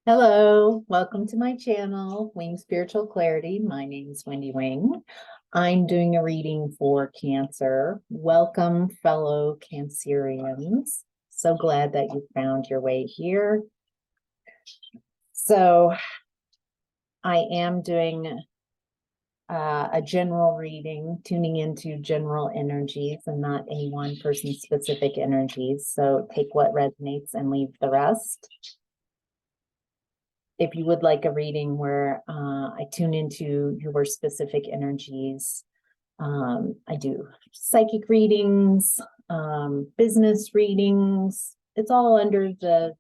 Hello, welcome to my channel, Wing Spiritual Clarity. My name is Wendy Wing. I'm doing a reading for Cancer. Welcome, fellow Cancerians. So glad that you found your way here. So I am doing a general reading, tuning into general energies and not any one person's specific energies. So take what resonates and leave the rest. If you would like a reading where I tune into your specific energies, I do psychic readings, business readings. It's all under the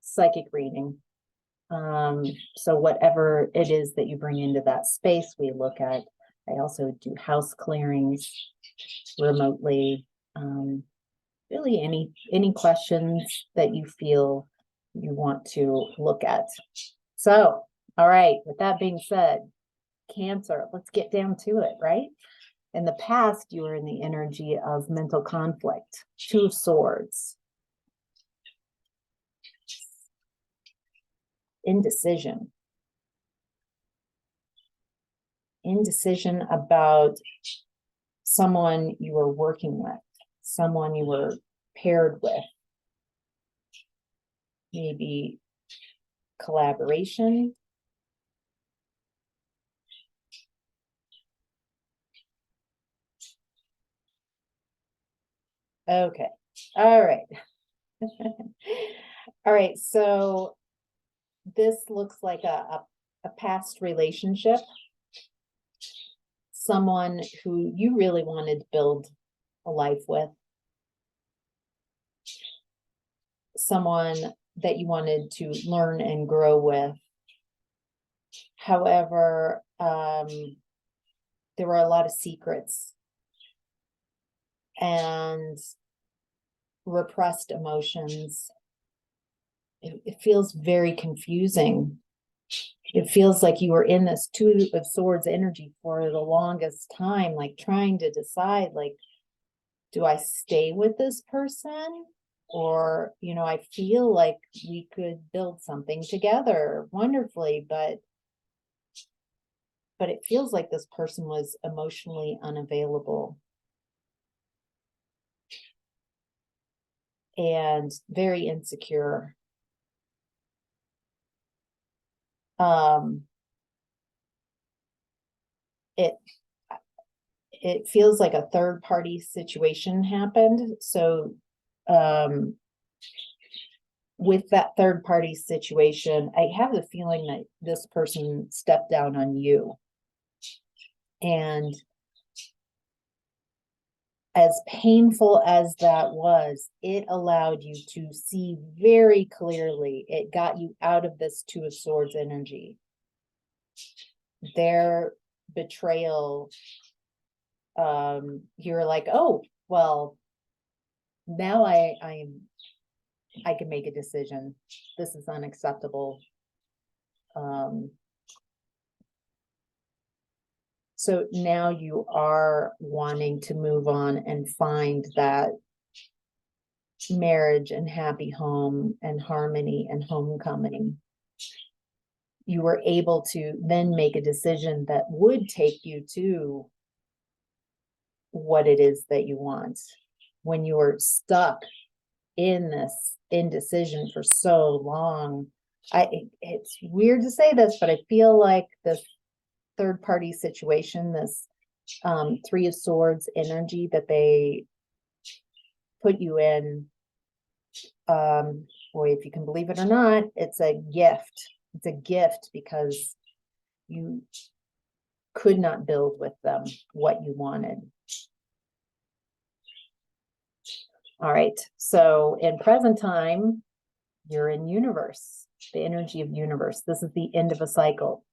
psychic reading. So whatever it is that you bring into that space, we look at. I also do house clearings remotely. Really any questions that you feel you want to look at. So, all right, with that being said, Cancer, let's get down to it, right? In the past, you were in the energy of mental conflict, Two of Swords, indecision about someone you were working with, someone you were paired with, maybe collaboration. Okay, all right. All right, so this looks like a past relationship, someone who you really wanted to build a life with, someone that you wanted to learn and grow with. However, there were a lot of secrets and repressed emotions. It feels very confusing. It feels like you were in this Two of Swords energy for the longest time, like trying to decide, like, do I stay with this person? Or, I feel like we could build something together wonderfully, but it feels like this person was emotionally unavailable and very insecure. It feels like a third party situation happened. So with that third party situation, I have the feeling that this person stepped down on you. And as painful as that was, it allowed you to see very clearly. It got you out of this Two of Swords energy. Their betrayal, you're like, oh, well, now I can make a decision. This is unacceptable. So now you are wanting to move on and find that marriage and happy home and harmony and homecoming. You were able to then make a decision that would take you to what it is that you want. When you were stuck in this indecision for so long, it's weird to say this, but I feel like this third party situation, this Three of Swords energy that they put you in, boy, if you can believe it or not, it's a gift. It's a gift because you could not build with them what you wanted. All right, so in present time, you're in universe, the energy of universe. This is the end of a cycle.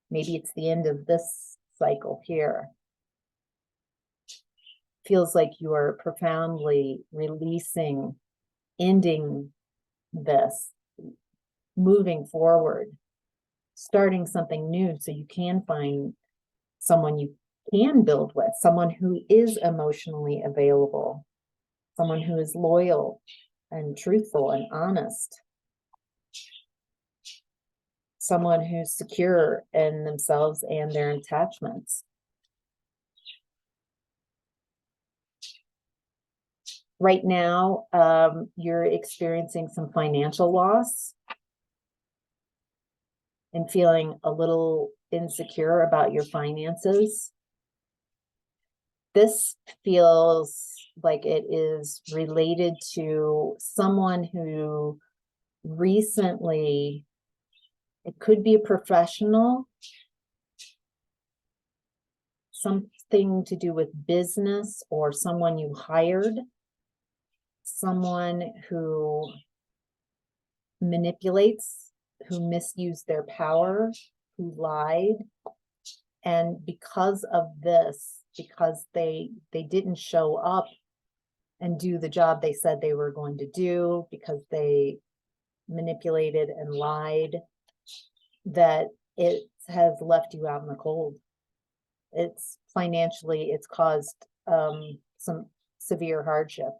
Maybe it's the end of this cycle here. Feels like you are profoundly releasing, ending this, moving forward, starting something new so you can find someone you can build with, someone who is emotionally available, someone who is loyal, and truthful and honest. Someone who's secure in themselves and their attachments. Right now, you're experiencing some financial loss and feeling a little insecure about your finances. This feels like it is related to someone who recently, it could be a professional, something to do with business, or someone you hired, someone who manipulates, who misused their power, who lied. And because of this, because they didn't show up and do the job they said they were going to do, because they manipulated and lied, that it has left you out in the cold. It's financially, it's caused some severe hardship.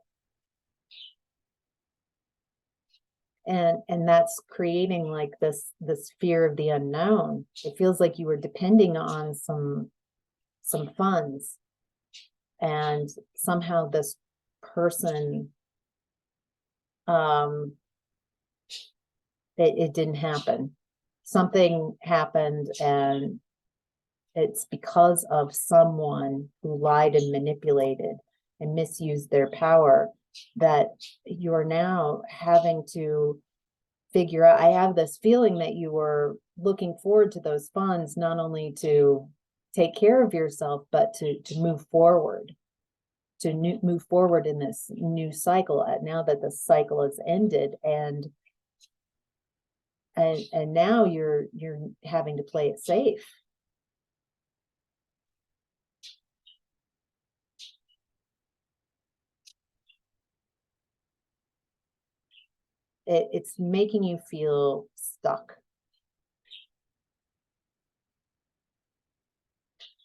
And that's creating like this fear of the unknown. It feels like you were depending on some funds, and somehow this person, it didn't happen. Something happened, and it's because of someone who lied and manipulated and misused their power that you're now having to figure out. I have this feeling that you were looking forward to those funds, not only to take care of yourself, but to move forward, move forward in this new cycle. Now that the cycle has ended, and now you're having to play it safe. It's making you feel stuck.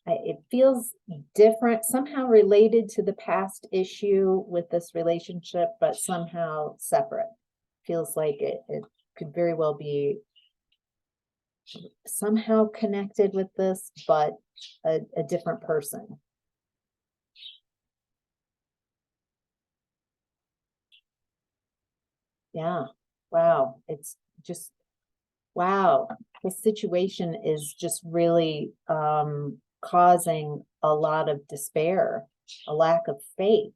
It feels different, somehow related to the past issue with this relationship, but somehow separate. Feels like it could very well be somehow connected with this, but a different person. Yeah. Wow. It's just, wow. This situation is just really causing a lot of despair, a lack of faith,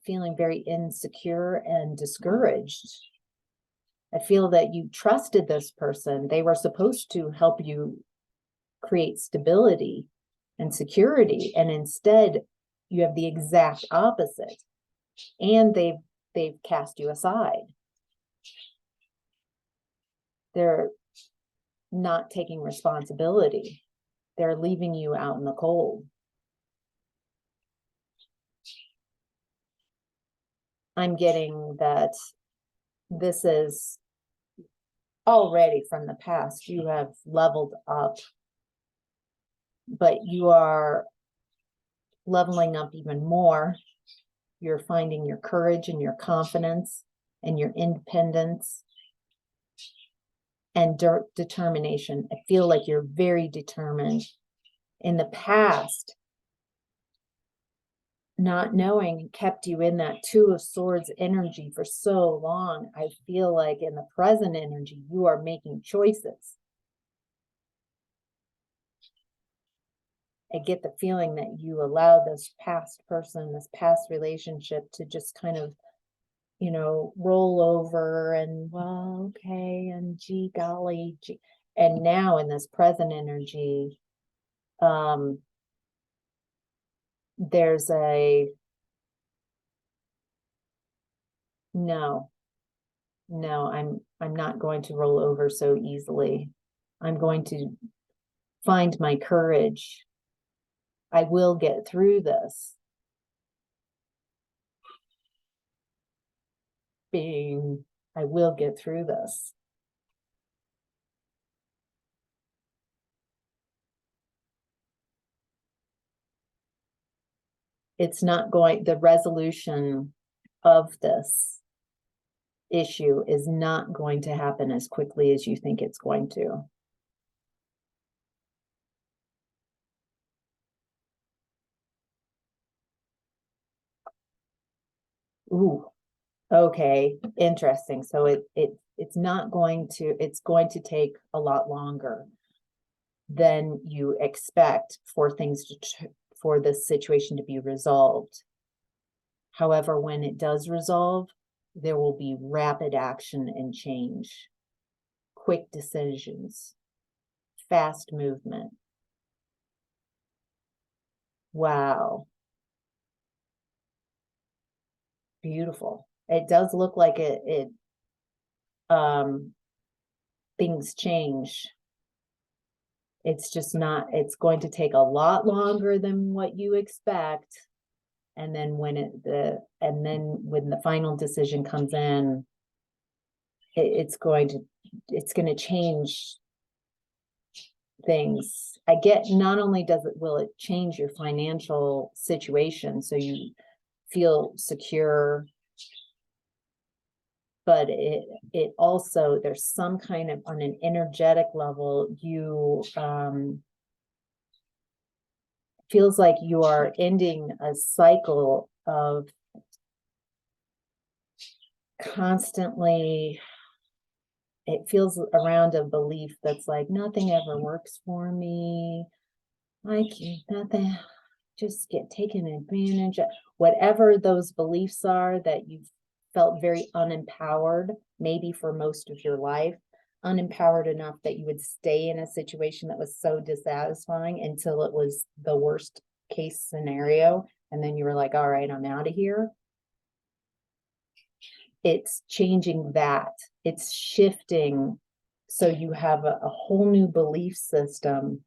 feeling very insecure and discouraged. I feel that you trusted this person. They were supposed to help you create stability and security, and instead you have the exact opposite. And they've cast you aside. They're not taking responsibility. They're leaving you out in the cold. I'm getting that this is already from the past. You have leveled up, but you are leveling up even more. You're finding your courage and your confidence and your independence and determination. I feel like you're very determined. In the past, not knowing kept you in that Two of Swords energy for so long. I feel like in the present energy, you are making choices. I get the feeling that you allow this past person, this past relationship to just kind of, roll over and, well, okay, and gee golly, gee. And now in this present energy, there's no, I'm not going to roll over so easily. I'm going to find my courage. I will get through this. I will get through this. It's not going, the resolution of this issue is not going to happen as quickly as you think it's going to. Ooh, okay, interesting. So it's not going to, it's going to take a lot longer than you expect for things to, for this situation to be resolved. However, when it does resolve, there will be rapid action and change, quick decisions, fast movement. Wow. Beautiful. It does look like things change. It's just not, it's going to take a lot longer than what you expect. And then when when the final decision comes in, it's going to change things. I get, not only will it change your financial situation, so you feel secure, but it also, there's some kind of, on an energetic level, you feels like you are ending a cycle of constantly, it feels around a belief that's like, nothing ever works for me, I can't, nothing, just get taken advantage of. Whatever those beliefs are that you've felt very unempowered, maybe for most of your life, unempowered enough that you would stay in a situation that was so dissatisfying until it was the worst case scenario. And then you were like, all right, I'm out of here. It's changing that. It's shifting. So you have a whole new belief system,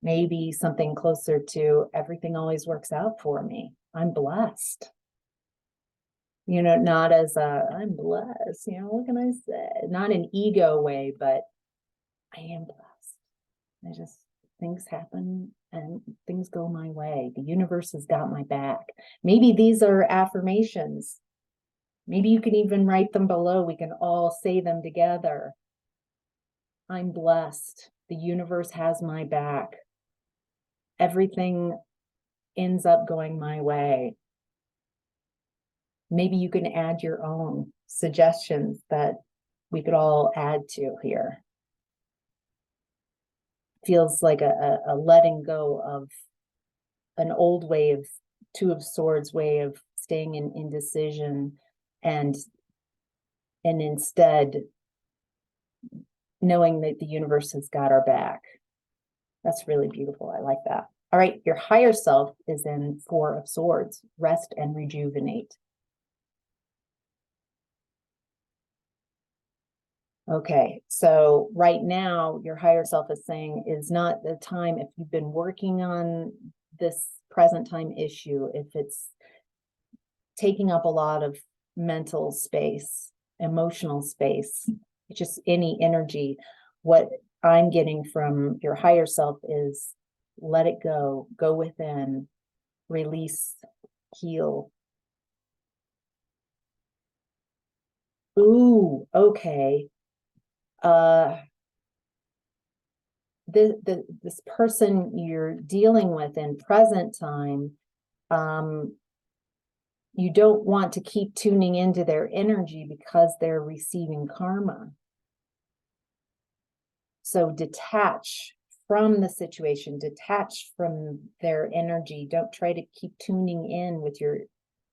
maybe something closer to everything always works out for me. I'm blessed. You know, not as a, I'm blessed, you know, what can I say? Not an ego way, but I am blessed. Things happen and things go my way. The universe has got my back. Maybe these are affirmations. Maybe you can even write them below. We can all say them together. I'm blessed. The universe has my back. Everything ends up going my way. Maybe you can add your own suggestions that we could all add to here. Feels like a letting go of an old way of, Two of Swords way of staying in indecision, and instead knowing that the universe has got our back. That's really beautiful. I like that. All right, your higher self is in Four of Swords, rest and rejuvenate. Okay, so right now your higher self is saying is not the time, if you've been working on this present time issue, if it's taking up a lot of mental space, emotional space, just any energy, what I'm getting from your higher self is let it go, go within, release, heal. Ooh, okay. This person you're dealing with in present time, you don't want to keep tuning into their energy because they're receiving karma. So detach from the situation, detach from their energy. Don't try to keep tuning in with your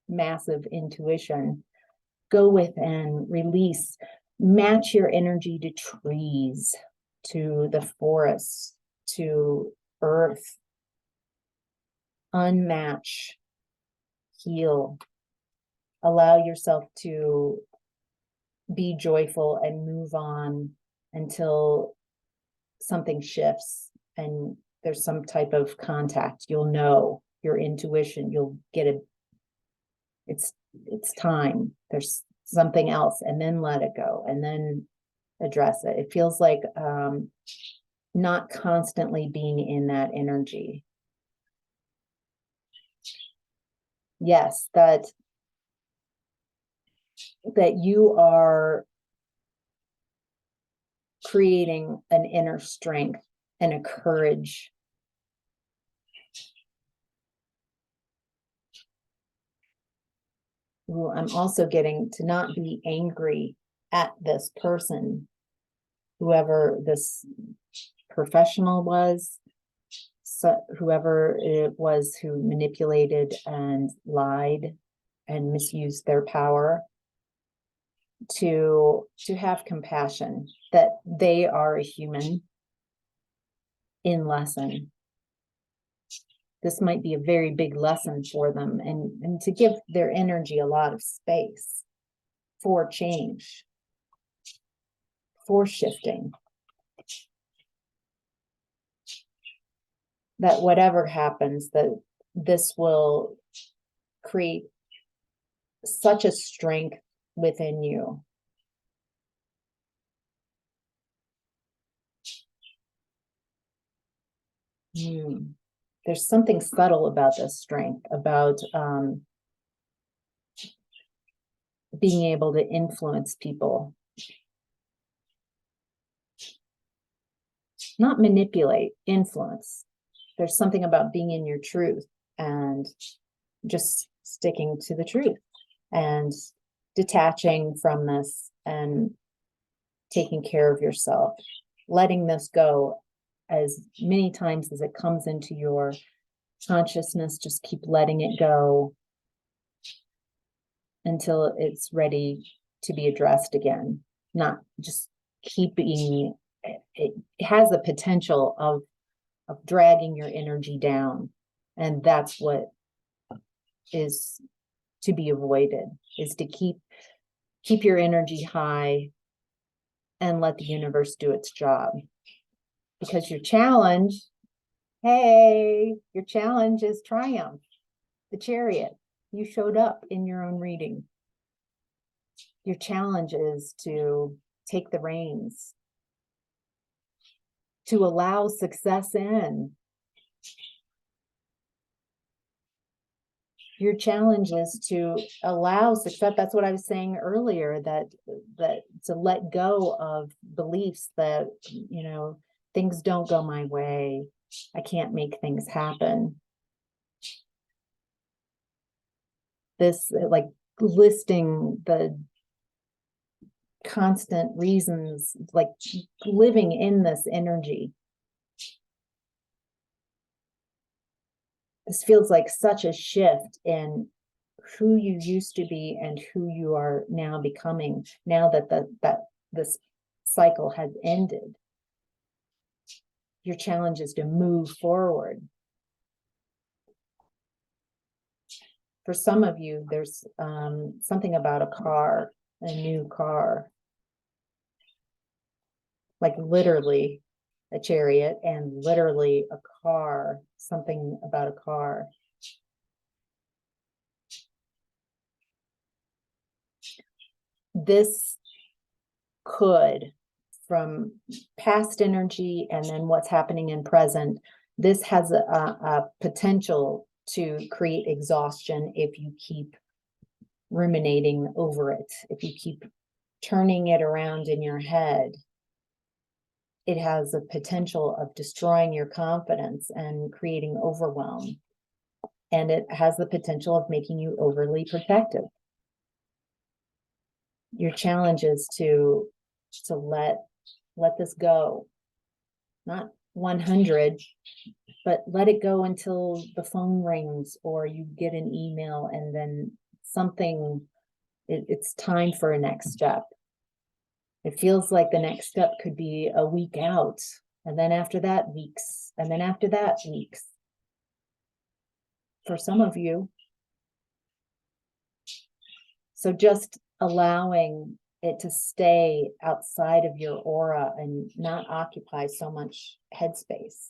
massive intuition. Go within, release, match your energy to trees, to the forest, to earth. Unmatch, heal. Allow yourself to be joyful and move on until something shifts and there's some type of contact. You'll know your intuition. You'll get it. It's time. There's something else, and then let it go, and then address it. It feels like not constantly being in that energy. Yes, that that you are creating an inner strength and a courage. Ooh, I'm also getting to not be angry at this person, whoever this professional was, so whoever it was who manipulated and lied and misused their power, to have compassion that they are a human in lesson. This might be a very big lesson for them, and to give their energy a lot of space for change, for shifting. That whatever happens, that this will create such a strength within you. There's something subtle about this strength, about being able to influence people. Not manipulate, influence. There's something about being in your truth and just sticking to the truth and detaching from this and taking care of yourself, letting this go as many times as it comes into your consciousness. Just keep letting it go until it's ready to be addressed again. Not just keeping it has a potential of dragging your energy down, and that's what is to be avoided, is to keep your energy high and let the universe do its job. Because your challenge, your challenge is triumph, the Chariot. You showed up in your own reading. Your challenge is to take the reins, to allow success in. Your challenge is to allow success. That's what I was saying earlier, that to let go of beliefs that, things don't go my way. I can't make things happen. This, like, listing the constant reasons, like living in this energy. This feels like such a shift in who you used to be and who you are now becoming, now that this cycle has ended. Your challenge is to move forward. For some of you, there's something about a car, a new car, like literally a chariot and literally a car, something about a car. This could, from past energy and then what's happening in present, this has a potential to create exhaustion if you keep ruminating over it, if you keep turning it around in your head. It has a potential of destroying your confidence and creating overwhelm. And it has the potential of making you overly protective. Your challenge is to let this go. Not 100, but let it go until the phone rings or you get an email and then something, it's time for a next step. It feels like the next step could be a week out, and then after that, weeks, and then after that, weeks. For some of you. So just allowing it to stay outside of your aura and not occupy so much headspace.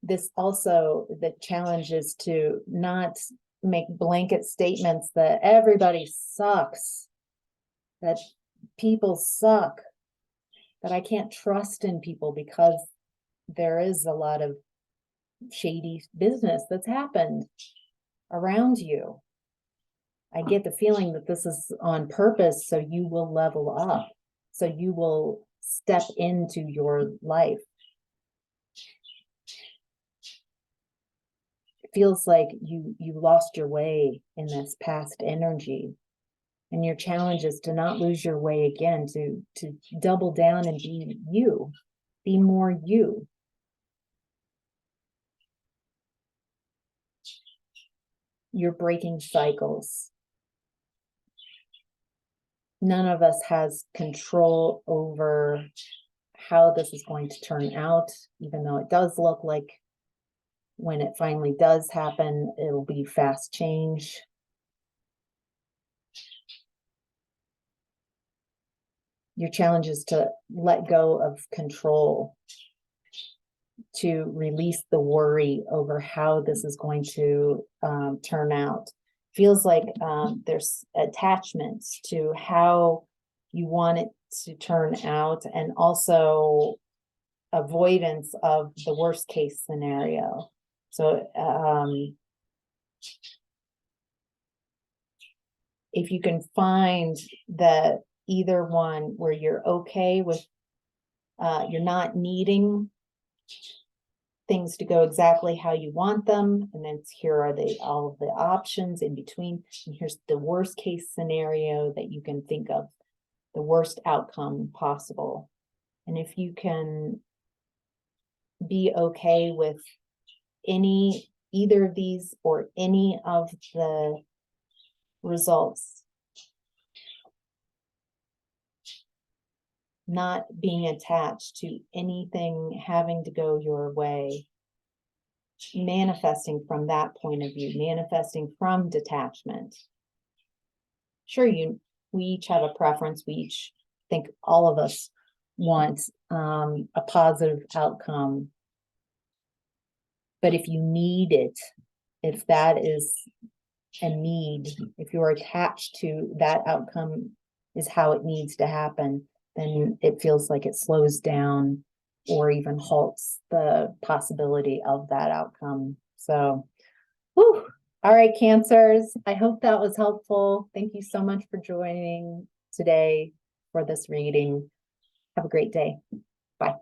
This also, the challenge is to not make blanket statements that everybody sucks, that people suck, that I can't trust in people because there is a lot of shady business that's happened. around you. I get the feeling that this is on purpose, so you will level up, so you will step into your life. It feels like you lost your way in this past energy, and your challenge is to not lose your way again, to double down and be you, be more you. You're breaking cycles. None of us has control over how this is going to turn out, even though it does look like when it finally does happen, it'll be fast change. Your challenge is to let go of control, to release the worry over how this is going to turn out. Feels like there's attachments to how you want it to turn out, and also avoidance of the worst case scenario. So if you can find that either one where you're okay with, you're not needing things to go exactly how you want them, and then here are all of the options in between, and here's the worst case scenario that you can think of, the worst outcome possible. And if you can be okay with either of these or any of the results, not being attached to anything having to go your way, manifesting from that point of view, manifesting from detachment. Sure, we each have a preference. We each think all of us want a positive outcome. But if you need it, if that is a need, if you're attached to that outcome is how it needs to happen, then it feels like it slows down or even halts the possibility of that outcome. So, whew. All right, Cancers, I hope that was helpful. Thank you so much for joining today for this reading. Have a great day. Bye.